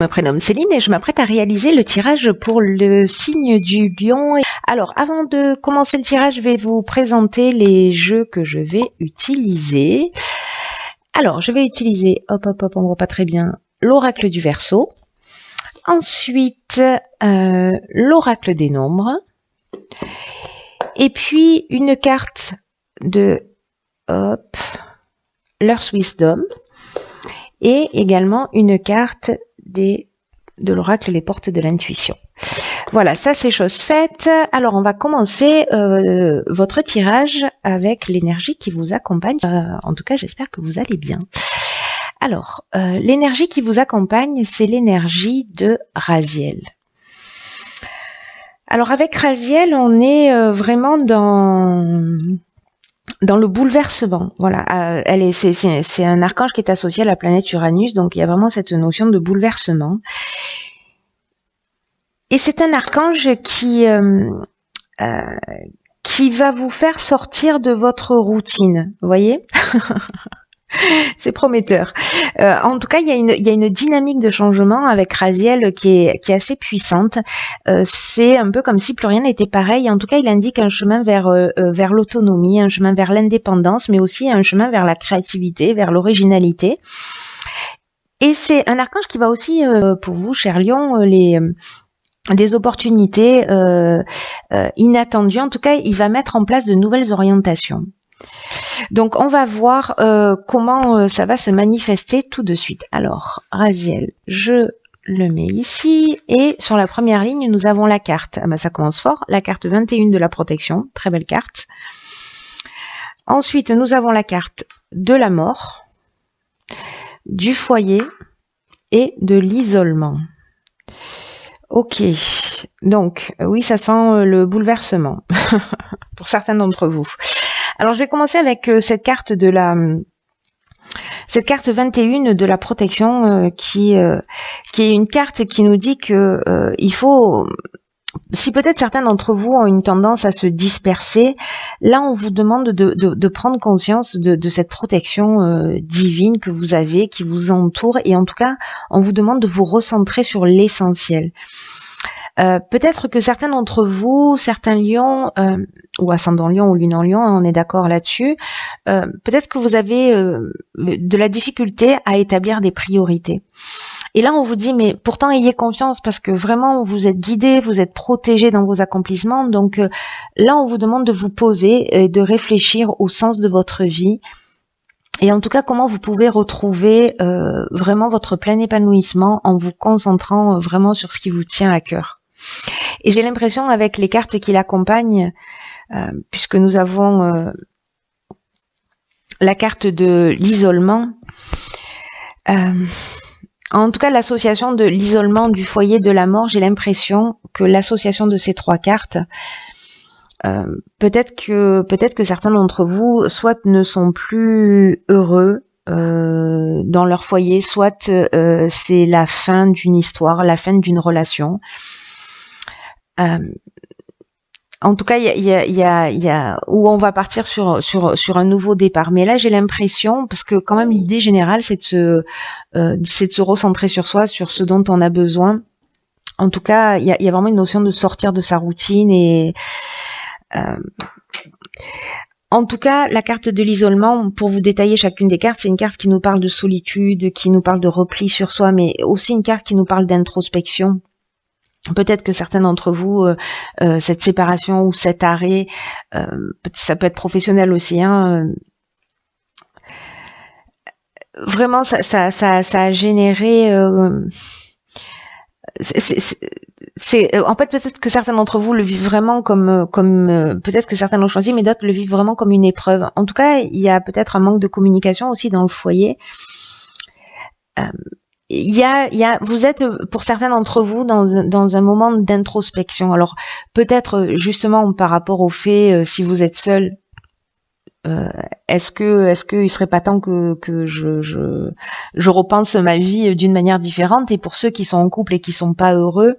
Je me prénomme Céline et je m'apprête à réaliser le tirage pour le signe du lion. Alors, avant de commencer le tirage, je vais vous présenter les jeux que je vais utiliser. Alors, je vais utiliser, on voit pas très bien, l'oracle du Verseau. Ensuite, l'oracle des nombres. Et puis, une carte de l'Earth Wisdom. Et également une carte de l'oracle Les Portes de l'Intuition. Voilà, ça c'est chose faite. Alors on va commencer votre tirage avec l'énergie qui vous accompagne. En tout cas, j'espère que vous allez bien. Alors, l'énergie qui vous accompagne, c'est l'énergie de Raziel. Alors avec Raziel, on est vraiment dans le bouleversement. Voilà, c'est un archange qui est associé à la planète Uranus, donc il y a vraiment cette notion de bouleversement. Et c'est un archange qui va vous faire sortir de votre routine, vous voyez. C'est prometteur. En tout cas, il y a une dynamique de changement avec Raziel qui est assez puissante. C'est un peu comme si plus rien n'était pareil. En tout cas, il indique un chemin vers l'autonomie, un chemin vers l'indépendance, mais aussi un chemin vers la créativité, vers l'originalité. Et c'est un archange qui va aussi, pour vous, cher Lion, des opportunités inattendues. En tout cas, il va mettre en place de nouvelles orientations. Donc, on va voir comment ça va se manifester tout de suite. Alors, Raziel, je le mets ici. Et sur la première ligne, nous avons la carte. Ah ben, ça commence fort. La carte 21 de la protection. Très belle carte. Ensuite, nous avons la carte de la mort, du foyer et de l'isolement. Ok. Donc, oui, ça sent le bouleversement pour certains d'entre vous. Alors, je vais commencer avec cette carte 21 de la protection qui est une carte qui nous dit que il faut, si peut-être certains d'entre vous ont une tendance à se disperser, là on vous demande de prendre conscience de cette protection divine que vous avez, qui vous entoure, et en tout cas on vous demande de vous recentrer sur l'essentiel. Peut-être que certains d'entre vous, certains lions, ou ascendant lion ou lune en lion, on est d'accord là-dessus, peut-être que vous avez de la difficulté à établir des priorités. Et là, on vous dit, mais pourtant, ayez confiance parce que vraiment, vous êtes guidé, vous êtes protégé dans vos accomplissements. Donc là, on vous demande de vous poser et de réfléchir au sens de votre vie. Et en tout cas, comment vous pouvez retrouver vraiment votre plein épanouissement en vous concentrant vraiment sur ce qui vous tient à cœur. Et j'ai l'impression, avec les cartes qui l'accompagnent, puisque nous avons la carte de l'isolement, en tout cas l'association de l'isolement, du foyer, de la mort, j'ai l'impression que l'association de ces trois cartes, peut-être que certains d'entre vous soit ne sont plus heureux dans leur foyer, soit c'est la fin d'une histoire, la fin d'une relation. En tout cas, il y a où on va partir sur un nouveau départ. Mais là, j'ai l'impression, parce que quand même l'idée générale, c'est de se recentrer sur soi, sur ce dont on a besoin. En tout cas, il y a vraiment une notion de sortir de sa routine et en tout cas, la carte de l'isolement, pour vous détailler chacune des cartes, c'est une carte qui nous parle de solitude, qui nous parle de repli sur soi, mais aussi une carte qui nous parle d'introspection. Peut-être que certains d'entre vous, cette séparation ou cet arrêt, ça peut être professionnel aussi, hein, vraiment, ça a généré... en fait, peut-être que certains d'entre vous le vivent vraiment comme peut-être que certains l'ont choisi, mais d'autres le vivent vraiment comme une épreuve. En tout cas, il y a peut-être un manque de communication aussi dans le foyer. Vous êtes, pour certains d'entre vous, dans un moment d'introspection. Alors, peut-être justement par rapport au fait, si vous êtes seul, est-ce que il serait pas temps que je repense ma vie d'une manière différente. Et pour ceux qui sont en couple et qui sont pas heureux,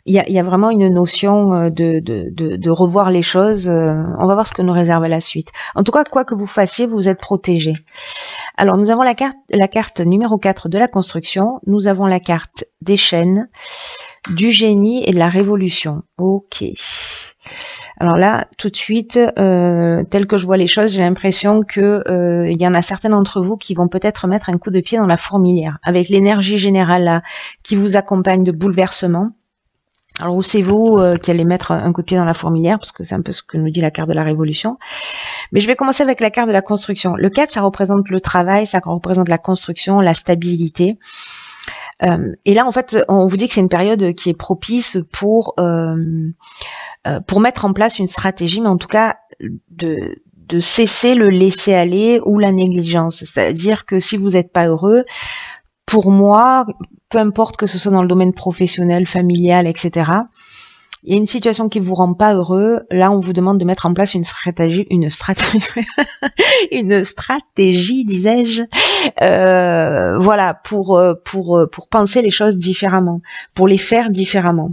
il y a vraiment une notion de revoir les choses. On va voir ce que nous réserve la suite. En tout cas, quoi que vous fassiez, vous êtes protégé. Alors, nous avons la carte numéro 4 de la construction. Nous avons la carte des chaînes, du génie et de la révolution. Ok. Alors là, tout de suite, tel que je vois les choses, j'ai l'impression que il y en a certains d'entre vous qui vont peut-être mettre un coup de pied dans la fourmilière, avec l'énergie générale là, qui vous accompagne de bouleversement. Alors où c'est vous qui allez mettre un coup de pied dans la fourmilière, parce que c'est un peu ce que nous dit la carte de la révolution. Mais je vais commencer avec la carte de la construction. Le 4, ça représente le travail, ça représente la construction, la stabilité. Et là, en fait, on vous dit que c'est une période qui est propice pour mettre en place une stratégie, mais en tout cas de cesser le laisser-aller ou la négligence. C'est-à-dire que si vous n'êtes pas heureux, pour moi, peu importe que ce soit dans le domaine professionnel, familial, etc., il y a une situation qui vous rend pas heureux, là on vous demande de mettre en place une stratégie, disais-je, voilà, pour penser les choses différemment, pour les faire différemment.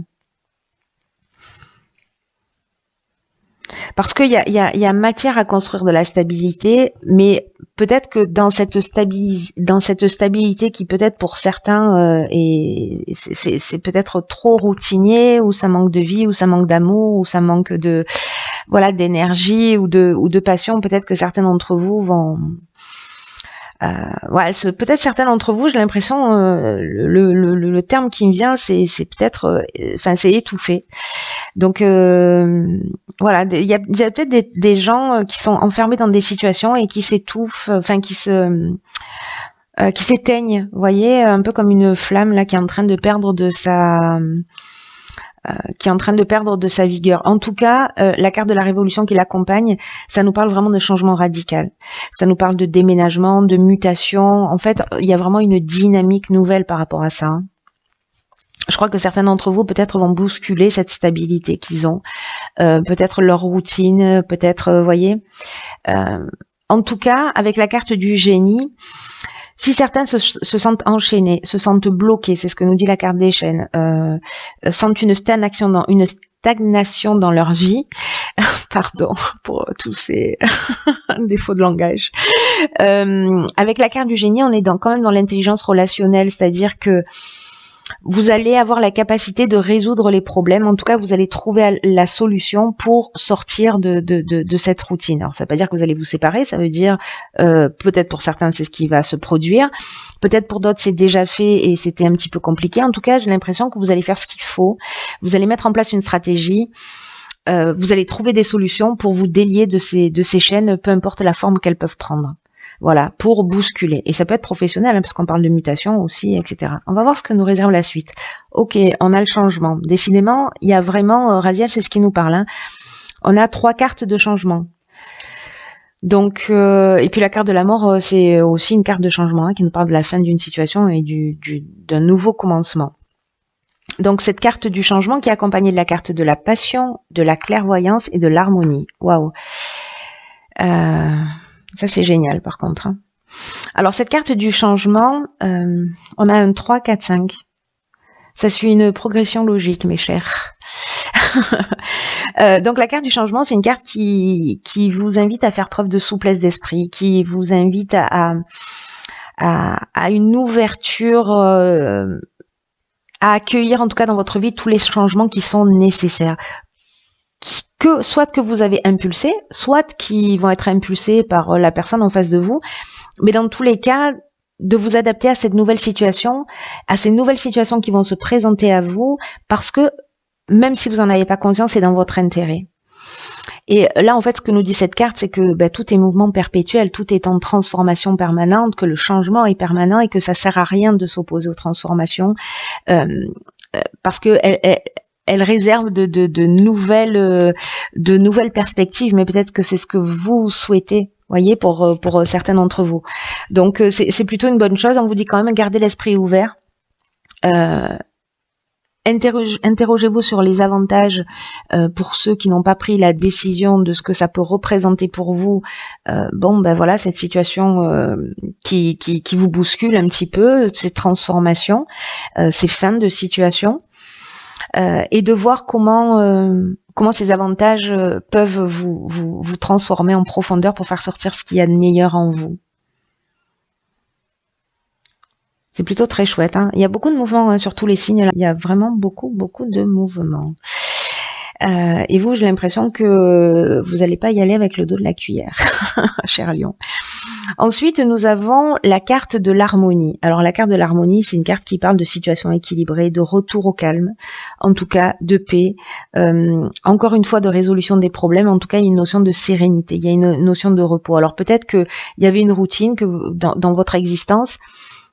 Parce qu'il y a matière à construire de la stabilité, mais peut-être que dans cette stabilité qui peut-être pour certains c'est peut-être trop routinier, ou ça manque de vie, ou ça manque d'amour, ou ça manque de d'énergie ou de passion. Peut-être que certains d'entre vous vont peut-être certains d'entre vous, j'ai l'impression, le terme qui me vient, c'est peut-être, c'est étouffé. Donc voilà, il y a peut-être des gens qui sont enfermés dans des situations et qui s'étouffent, qui s'éteignent, vous voyez, un peu comme une flamme là qui est en train de perdre de sa vigueur. En tout cas, la carte de la révolution qui l'accompagne, ça nous parle vraiment de changement radical. Ça nous parle de déménagement, de mutation. En fait, il y a vraiment une dynamique nouvelle par rapport à ça. Je crois que certains d'entre vous peut-être vont bousculer cette stabilité qu'ils ont, peut-être leur routine, peut-être, voyez. En tout cas, avec la carte du génie, si certains se sentent enchaînés, se sentent bloqués, c'est ce que nous dit la carte des chaînes, sentent une stagnation dans leur vie, pardon pour tous ces défauts de langage. Avec la carte du génie, on est quand même dans l'intelligence relationnelle, c'est-à-dire que vous allez avoir la capacité de résoudre les problèmes. En tout cas, vous allez trouver la solution pour sortir de cette routine. Alors, ça ne veut pas dire que vous allez vous séparer. Ça veut dire, peut-être pour certains, c'est ce qui va se produire. Peut-être pour d'autres, c'est déjà fait et c'était un petit peu compliqué. En tout cas, j'ai l'impression que vous allez faire ce qu'il faut. Vous allez mettre en place une stratégie. Vous allez trouver des solutions pour vous délier de ces chaînes, peu importe la forme qu'elles peuvent prendre. Voilà, pour bousculer. Et ça peut être professionnel, hein, parce qu'on parle de mutation aussi, etc. On va voir ce que nous réserve la suite. Ok, on a le changement. Décidément, il y a vraiment, Raziel, c'est ce qui nous parle. Hein. On a 3 cartes de changement. Donc, et puis la carte de la mort, c'est aussi une carte de changement, hein, qui nous parle de la fin d'une situation et d'un nouveau commencement. Donc, cette carte du changement qui est accompagnée de la carte de la passion, de la clairvoyance et de l'harmonie. Waouh. Ça, c'est génial, par contre. Hein. Alors, cette carte du changement, on a un 3, 4, 5. Ça suit une progression logique, mes chers. Donc, la carte du changement, c'est une carte qui vous invite à faire preuve de souplesse d'esprit, qui vous invite à une ouverture, à accueillir, en tout cas dans votre vie, tous les changements qui sont nécessaires. Soit que vous avez impulsé, soit qui vont être impulsés par la personne en face de vous, mais dans tous les cas, de vous adapter à cette nouvelle situation, à ces nouvelles situations qui vont se présenter à vous, parce que même si vous n'en avez pas conscience, c'est dans votre intérêt. Et là, en fait, ce que nous dit cette carte, c'est que tout est mouvement perpétuel, tout est en transformation permanente, que le changement est permanent et que ça sert à rien de s'opposer aux transformations, parce que elle réserve de nouvelles perspectives, mais peut-être que c'est ce que vous souhaitez, voyez, pour certains d'entre vous. Donc c'est plutôt une bonne chose. On vous dit quand même gardez l'esprit ouvert. Interrogez-vous sur les avantages pour ceux qui n'ont pas pris la décision de ce que ça peut représenter pour vous. Voilà, cette situation qui vous bouscule un petit peu, ces transformations, ces fins de situation. et de voir comment ces avantages peuvent vous transformer en profondeur pour faire sortir ce qu'il y a de meilleur en vous. C'est plutôt très chouette, hein. Il y a beaucoup de mouvements, hein, sur tous les signes. Là. Il y a vraiment beaucoup de mouvements. Et vous, j'ai l'impression que vous n'allez pas y aller avec le dos de la cuillère, cher Lion. Ensuite, nous avons la carte de l'harmonie. Alors, la carte de l'harmonie, c'est une carte qui parle de situation équilibrée, de retour au calme, en tout cas de paix, encore une fois de résolution des problèmes, en tout cas il y a une notion de sérénité, il y a une notion de repos. Alors, peut-être qu'il y avait une routine que dans votre existence,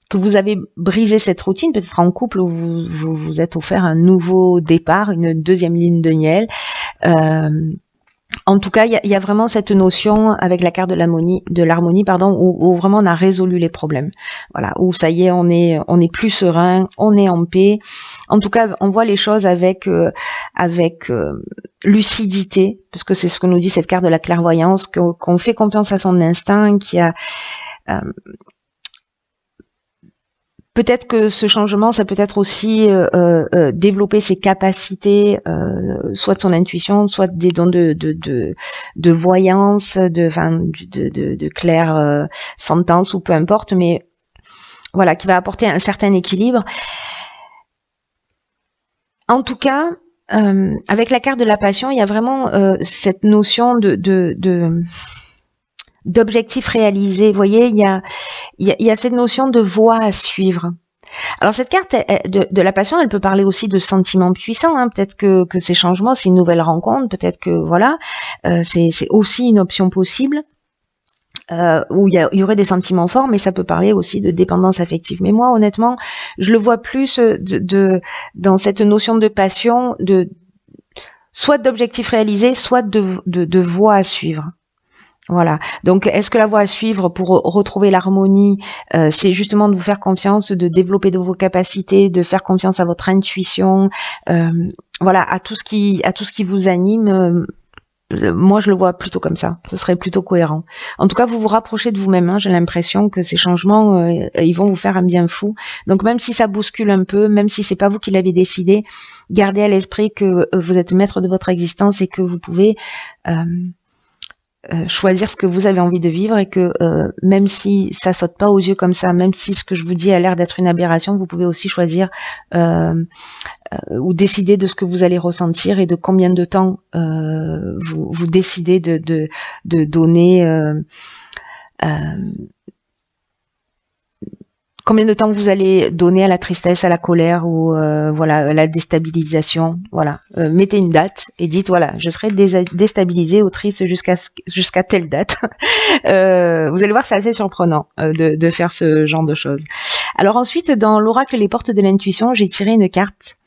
que vous avez brisé cette routine, peut-être en couple où vous êtes offert un nouveau départ, une deuxième ligne de miel. En tout cas, il y a vraiment cette notion avec la carte de l'harmonie, où vraiment on a résolu les problèmes. Voilà, où ça y est, on est plus serein, on est en paix. En tout cas, on voit les choses avec lucidité, parce que c'est ce que nous dit cette carte de la clairvoyance, qu'on fait confiance à son instinct, qui a peut-être que ce changement, ça peut être aussi développer ses capacités, soit de son intuition, soit des dons de voyance, de clair sentence ou peu importe, mais voilà, qui va apporter un certain équilibre. En tout cas, avec la carte de la passion, il y a vraiment cette notion d'objectif réalisé. Vous voyez, il y a cette notion de voie à suivre. Alors cette carte de la passion, elle peut parler aussi de sentiments puissants, hein. Peut-être que ces changements, c'est une nouvelle rencontre, peut-être que voilà, c'est aussi une option possible. Où il y aurait des sentiments forts, mais ça peut parler aussi de dépendance affective. Mais moi, honnêtement, je le vois plus dans cette notion de passion, soit d'objectif réalisé, soit de voie à suivre. Voilà. Donc, est-ce que la voie à suivre pour retrouver l'harmonie, c'est justement de vous faire confiance, de développer de vos capacités, de faire confiance à votre intuition, voilà, à tout ce qui vous anime. Moi, je le vois plutôt comme ça. Ce serait plutôt cohérent. En tout cas, vous vous rapprochez de vous-même, hein. J'ai l'impression que ces changements, ils vont vous faire un bien fou. Donc, même si ça bouscule un peu, même si c'est pas vous qui l'avez décidé, gardez à l'esprit que vous êtes maître de votre existence et que vous pouvez choisir ce que vous avez envie de vivre, et que même si ça saute pas aux yeux comme ça, même si ce que je vous dis a l'air d'être une aberration, vous pouvez aussi choisir ou décider de ce que vous allez ressentir et de combien de temps vous décidez de donner, combien de temps vous allez donner à la tristesse, à la colère ou voilà, à la déstabilisation. Voilà, mettez une date et dites voilà, je serai déstabilisé ou triste jusqu'à telle date. Vous allez voir, c'est assez surprenant de faire ce genre de choses. Alors ensuite, dans l'oracle Les Portes de l'intuition, j'ai tiré une carte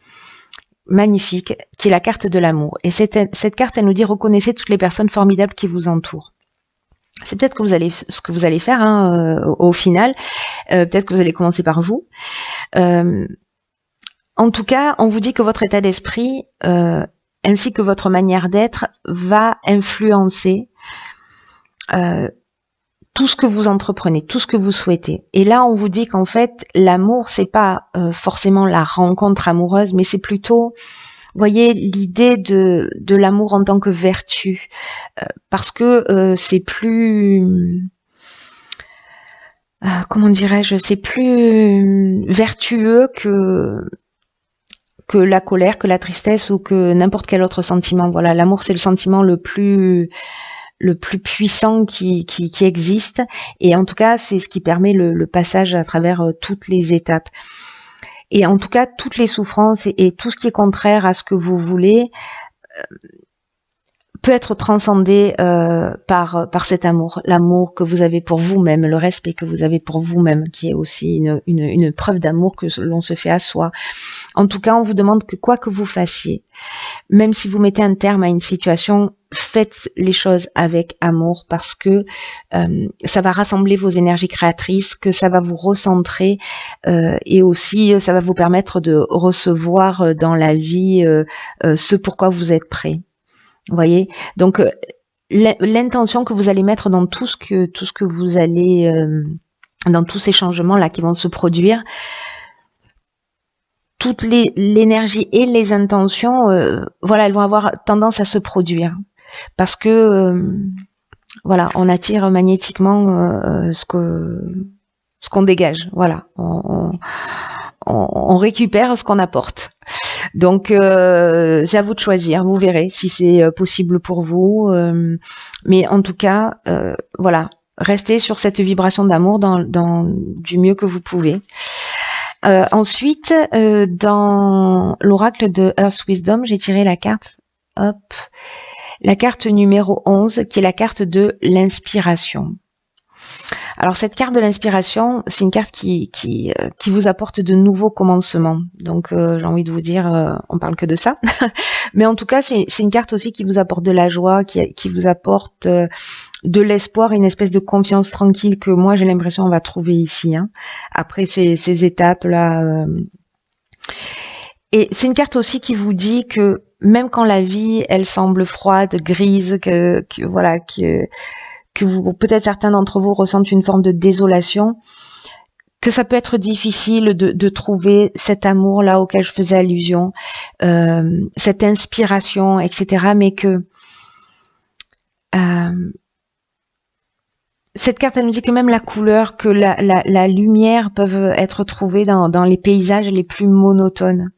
magnifique qui est la carte de l'amour. Et cette carte, elle nous dit reconnaissez toutes les personnes formidables qui vous entourent. C'est peut-être ce que vous allez faire, hein, au final. Peut-être que vous allez commencer par vous. En tout cas, on vous dit que votre état d'esprit ainsi que votre manière d'être va influencer tout ce que vous entreprenez, tout ce que vous souhaitez. Et là, on vous dit qu'en fait, l'amour, c'est pas forcément la rencontre amoureuse, mais c'est plutôt, voyez, l'idée de l'amour en tant que vertu, parce que c'est plus, comment dirais-je, c'est plus vertueux que la colère, que la tristesse ou que n'importe quel autre sentiment. Voilà, l'amour, c'est le sentiment le plus puissant qui existe, et en tout cas, c'est ce qui permet le passage à travers toutes les étapes. Et en tout cas, toutes les souffrances et tout ce qui est contraire à ce que vous voulez peut être transcendé par cet amour, l'amour que vous avez pour vous-même, le respect que vous avez pour vous-même, qui est aussi une preuve d'amour que l'on se fait à soi. En tout cas, on vous demande que quoi que vous fassiez, même si vous mettez un terme à une situation, faites les choses avec amour, parce que ça va rassembler vos énergies créatrices, que ça va vous recentrer, et aussi ça va vous permettre de recevoir dans la vie ce pourquoi vous êtes prêt. Vous voyez, donc l'intention que vous allez mettre dans tout ce que vous allez dans tous ces changements là qui vont se produire, toutes l'énergie et les intentions, voilà, elles vont avoir tendance à se produire parce que voilà, on attire magnétiquement ce qu'on dégage. Voilà, on récupère ce qu'on apporte. Donc c'est à vous de choisir, vous verrez si c'est possible pour vous. Mais en tout cas, voilà, restez sur cette vibration d'amour du mieux que vous pouvez. Ensuite, dans l'oracle de Earth Wisdom, j'ai tiré la carte, hop, la carte numéro 11, qui est la carte de l'inspiration. Alors cette carte de l'inspiration, c'est une carte qui vous apporte de nouveaux commencements. Donc j'ai envie de vous dire, on parle que de ça. Mais en tout cas, c'est une carte aussi qui vous apporte de la joie, qui vous apporte de l'espoir, une espèce de confiance tranquille que moi j'ai l'impression on va trouver ici. Hein, après ces étapes-là. Et c'est une carte aussi qui vous dit que même quand la vie, elle semble froide, grise, que vous, peut-être certains d'entre vous ressentent une forme de désolation, que ça peut être difficile de trouver cet amour-là auquel je faisais allusion, cette inspiration, etc. Mais que cette carte, elle nous dit que même la couleur, que la lumière peuvent être trouvées dans les paysages les plus monotones.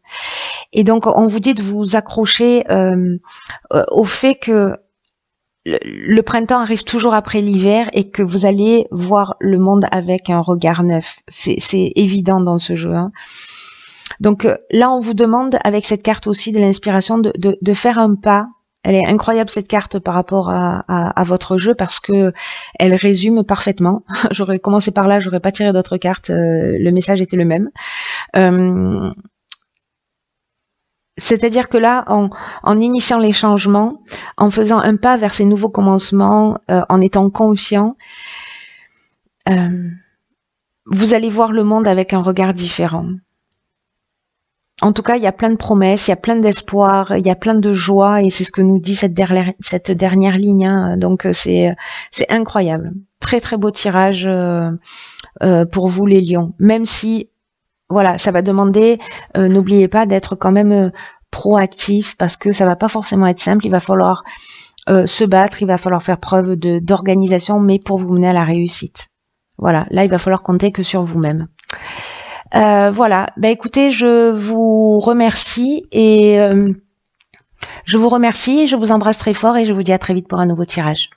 Et donc, on vous dit de vous accrocher au fait que le printemps arrive toujours après l'hiver et que vous allez voir le monde avec un regard neuf. C'est évident dans ce jeu. Hein. Donc là, on vous demande, avec cette carte aussi de l'inspiration, de faire un pas. Elle est incroyable cette carte par rapport à votre jeu parce que elle résume parfaitement. J'aurais commencé par là, j'aurais pas tiré d'autres cartes. Le message était le même. C'est-à-dire que là, en initiant les changements, en faisant un pas vers ces nouveaux commencements, en étant conscient, vous allez voir le monde avec un regard différent. En tout cas, il y a plein de promesses, il y a plein d'espoir, il y a plein de joie, et c'est ce que nous dit cette dernière ligne. Hein. Donc c'est incroyable. Très très beau tirage pour vous les lions. Même si voilà, ça va demander, n'oubliez pas d'être quand même proactif parce que ça va pas forcément être simple. Il va falloir se battre, il va falloir faire preuve d'organisation, mais pour vous mener à la réussite. Voilà, là il va falloir compter que sur vous-même. Voilà, bah écoutez, je vous remercie et je vous embrasse très fort et je vous dis à très vite pour un nouveau tirage.